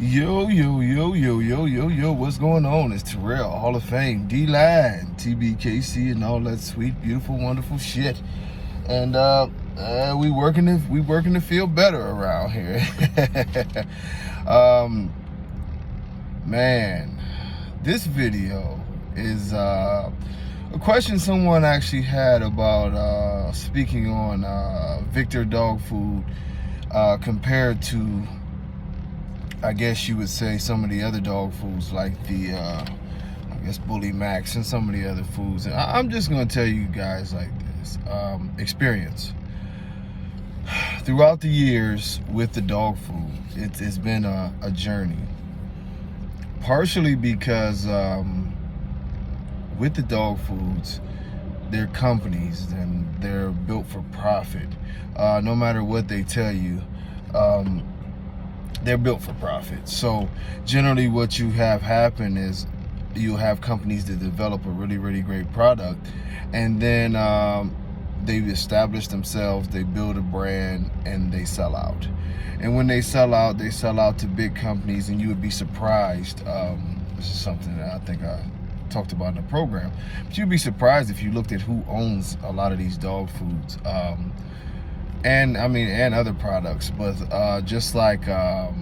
Yo, what's going on? It's Terrell, Hall of Fame, D-Line, TBKC, and all that sweet, beautiful, wonderful shit. And we working to feel better around here. Man, this video is a question someone actually had about speaking on Victor dog food compared to, I guess you would say, some of the other dog foods like the, I guess, Bully Max and some of the other foods. And I'm just going to tell you guys like this, experience. Throughout the years with the dog food, it's been a journey. Partially because with the dog foods, they're companies and they're built for profit. No matter what they tell you, they're built for profit. So generally what you have happen is you'll have companies that develop a really great product, and then they've established themselves, they build a brand, and they sell out. And when they sell out to big companies, and you would be surprised. This is something that I think I talked about in the program, but you'd be surprised if you looked at who owns a lot of these dog foods. And I mean, and other products, but just like, the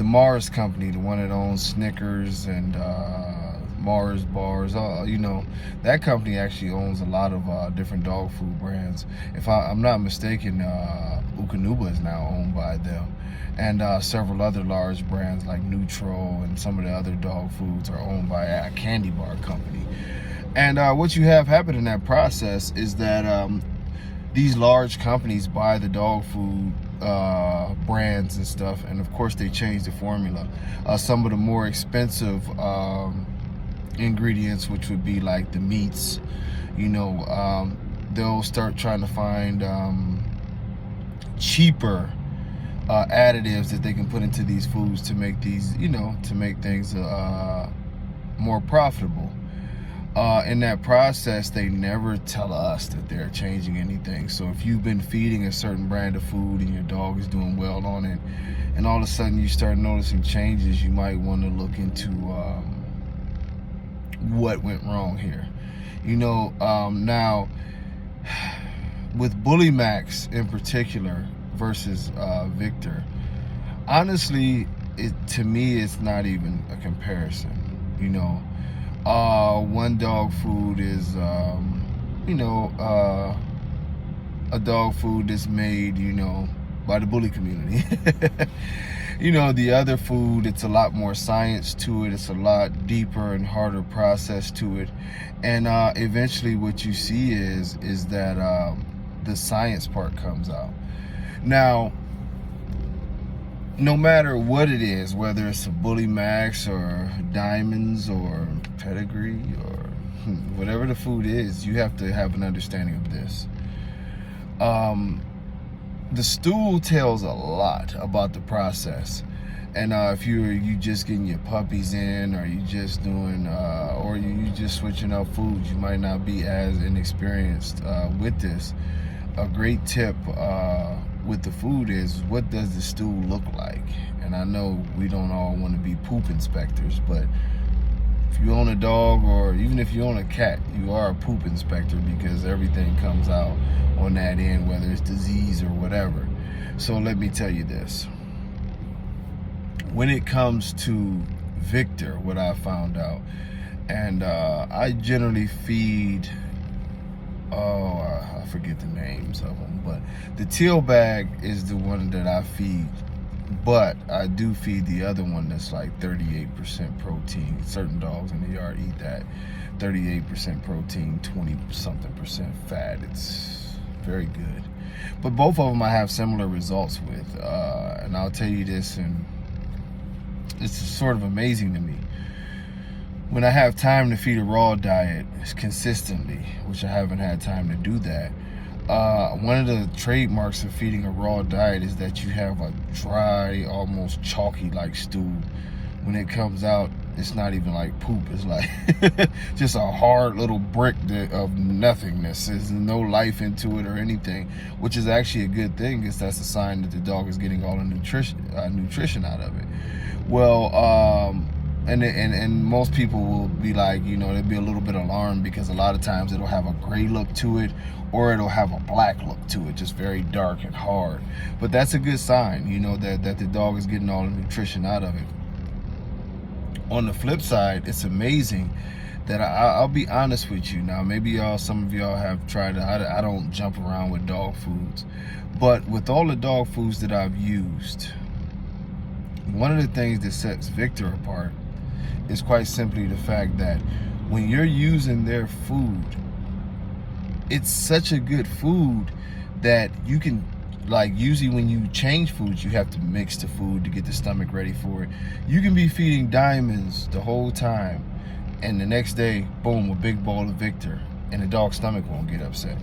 Mars company, the one that owns Snickers and Mars bars, you know, that company actually owns a lot of different dog food brands. If I'm not mistaken, Ukanuba is now owned by them, and several other large brands like Neutral and some of the other dog foods are owned by a candy bar company. And what you have happen in that process is that these large companies buy the dog food brands and stuff, and of course they change the formula. Some of the more expensive ingredients, which would be like the meats, you know, they'll start trying to find cheaper additives that they can put into these foods to make these, you know, to make things more profitable. In that process, they never tell us that they're changing anything. So if you've been feeding a certain brand of food and your dog is doing well on it, and all of a sudden you start noticing changes, you might want to look into what went wrong here. You know, now with Bully Max in particular versus Victor, honestly, to me, it's not even a comparison. You know, one dog food is, you know, a dog food that's made, you know, by the bully community. You know, the other food, it's a lot more science to it. It's a lot deeper and harder process to it. And eventually what you see is that the science part comes out. Now, no matter what it is, whether it's a Bully Max or Diamonds or Pedigree or whatever the food is, you have to have an understanding of this. The stool tells a lot about the process. And if you just getting your puppies in, or you just doing, or you just switching up foods, you might not be as inexperienced with this. A great tip with the food is, what does the stool look like? And I know we don't all want to be poop inspectors, but if you own a dog, or even if you own a cat, you are a poop inspector, because everything comes out on that end, whether it's disease or whatever. So let me tell you this. When it comes to Victor, what I found out, and I generally feed, I forget the names of them, but the teal bag is the one that I feed, but I do feed the other one that's like 38% protein. Certain dogs in the yard eat that. 38% protein, 20-something% fat. It's very good. But both of them I have similar results with, and I'll tell you this, and it's sort of amazing to me. When I have time to feed a raw diet consistently, which I haven't had time to do that, one of the trademarks of feeding a raw diet is that you have a dry, almost chalky-like stool. When it comes out, It's not even like poop. It's like just a hard little brick of nothingness. There's no life into it or anything, which is actually a good thing, because that's a sign that the dog is getting all the nutrition out of it. Well, and most people will be like, you know, they'll be a little bit alarmed, because a lot of times it'll have a gray look to it, or it'll have a black look to it, just very dark and hard. But that's a good sign, you know, that the dog is getting all the nutrition out of it. On the flip side, it's amazing that I'll be honest with you. Now, maybe some of y'all have tried it. I don't jump around with dog foods, but with all the dog foods that I've used, one of the things that sets Victor apart is quite simply the fact that when you're using their food, it's such a good food that you can, like, usually when you change foods, you have to mix the food to get the stomach ready for it. You can be feeding Diamonds the whole time, and the next day, boom, a big bowl of Victor, and the dog's stomach won't get upset.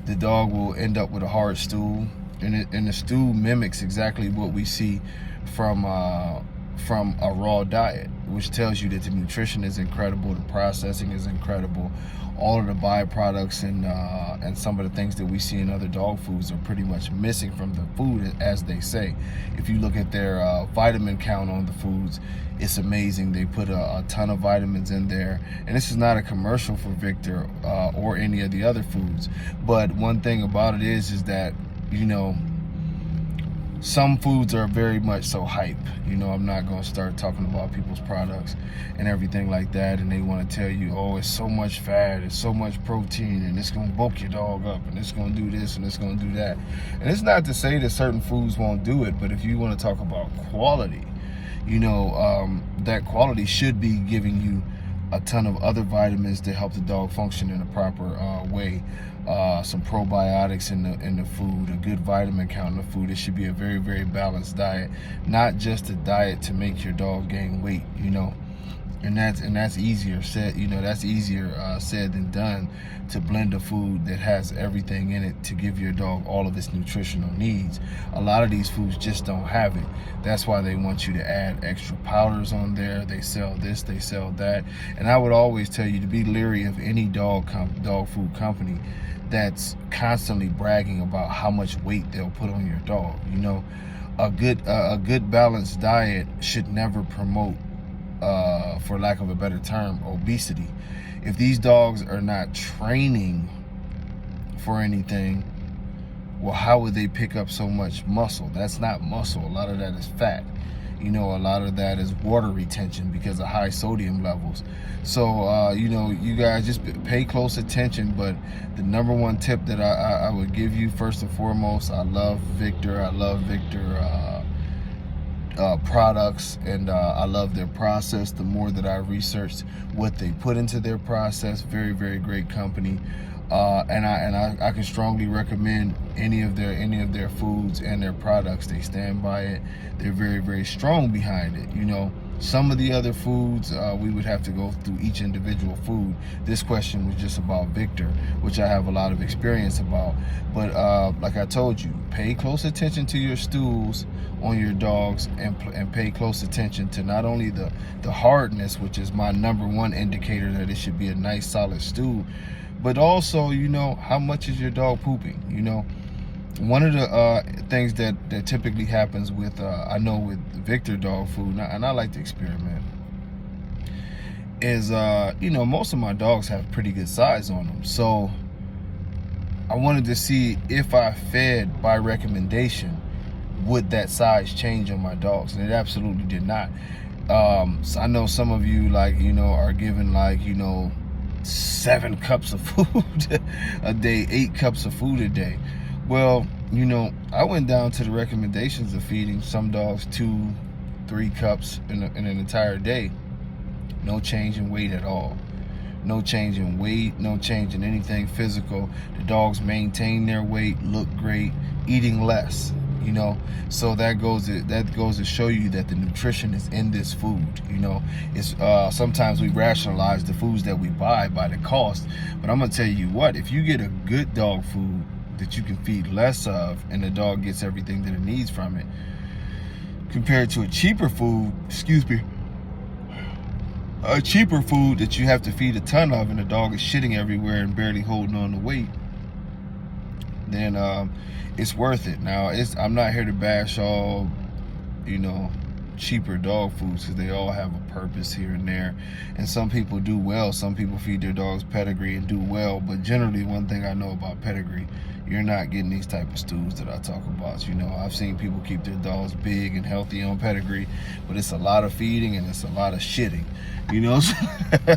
The dog will end up with a hard stool, and the stool mimics exactly what we see from a raw diet, which tells you that the nutrition is incredible, the processing is incredible, all of the byproducts and some of the things that we see in other dog foods are pretty much missing from the food, as they say. If you look at their vitamin count on the foods, it's amazing. They put a ton of vitamins in there, and this is not a commercial for Victor or any of the other foods. But one thing about it is that, you know, some foods are very much so hype. You know, I'm not going to start talking about people's products and everything like that, and they want to tell you, oh, it's so much fat, it's so much protein, and it's going to bulk your dog up, and it's going to do this, and it's going to do that. And it's not to say that certain foods won't do it, but if you want to talk about quality, you know, that quality should be giving you a ton of other vitamins to help the dog function in a proper way. Some probiotics in the food, a good vitamin count in the food. It should be a very, very balanced diet, not just a diet to make your dog gain weight, you know. And that's easier said, you know, that's easier said than done, to blend a food that has everything in it to give your dog all of its nutritional needs. A lot of these foods just don't have it. That's why they want you to add extra powders on there. They sell this, they sell that. And I would always tell you to be leery of any dog food company that's constantly bragging about how much weight they'll put on your dog. You know, a good balanced diet should never promote, for lack of a better term, obesity. If these dogs are not training for anything, well, how would they pick up so much muscle? That's not muscle. A lot of that is fat. You know, a lot of that is water retention because of high sodium levels. So, you know, you guys just pay close attention. But the number one tip that I would give you, first and foremost, I love Victor. I love Victor products, and I love their process. The more that I researched what they put into their process, very, very great company. And I can strongly recommend any of their foods and their products. They stand by it. They're very, very strong behind it. You know, some of the other foods, we would have to go through each individual food. This question was just about Victor, which I have a lot of experience about. But like I told you, pay close attention to your stools on your dogs, and pay close attention to not only the hardness, which is my number one indicator that it should be a nice solid stool, but also, you know, how much is your dog pooping? You know, one of the things that typically happens with, I know with Victor dog food, and I like to experiment, is, you know, most of my dogs have pretty good size on them. So I wanted to see if I fed by recommendation, would that size change on my dogs? And it absolutely did not. So I know some of you, like, you know, are given, like, you know, 7 cups of food a day, 8 cups of food a day. Well, you know, I went down to the recommendations of feeding some dogs 2-3 cups in an entire day. No change in weight at all. No change in weight, no change in anything physical. The dogs maintain their weight, look great, eating less. You know, so that goes to show you that the nutrition is in this food. You know, it's sometimes we rationalize the foods that we buy by the cost, but I'm gonna tell you what, if you get a good dog food that you can feed less of, and the dog gets everything that it needs from it, compared to a cheaper food, excuse me, a cheaper food that you have to feed a ton of, and the dog is shitting everywhere and barely holding on to weight, then it's worth it. Now, I'm not here to bash all, you know, cheaper dog foods, because they all have a purpose here and there, and some people do well. Some people feed their dogs pedigree and do well, but generally, one thing I know about pedigree, you're not getting these type of stews that I talk about. You know, I've seen people keep their dogs big and healthy on pedigree, but it's a lot of feeding and it's a lot of shitting, you know.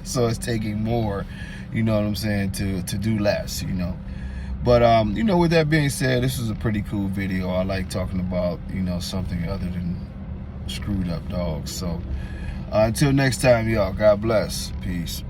So it's taking more, you know what I'm saying, to do less, you know. But you know, with that being said, this was a pretty cool video. I like talking about, you know, something other than screwed up dogs. So until next time, y'all, God bless. Peace.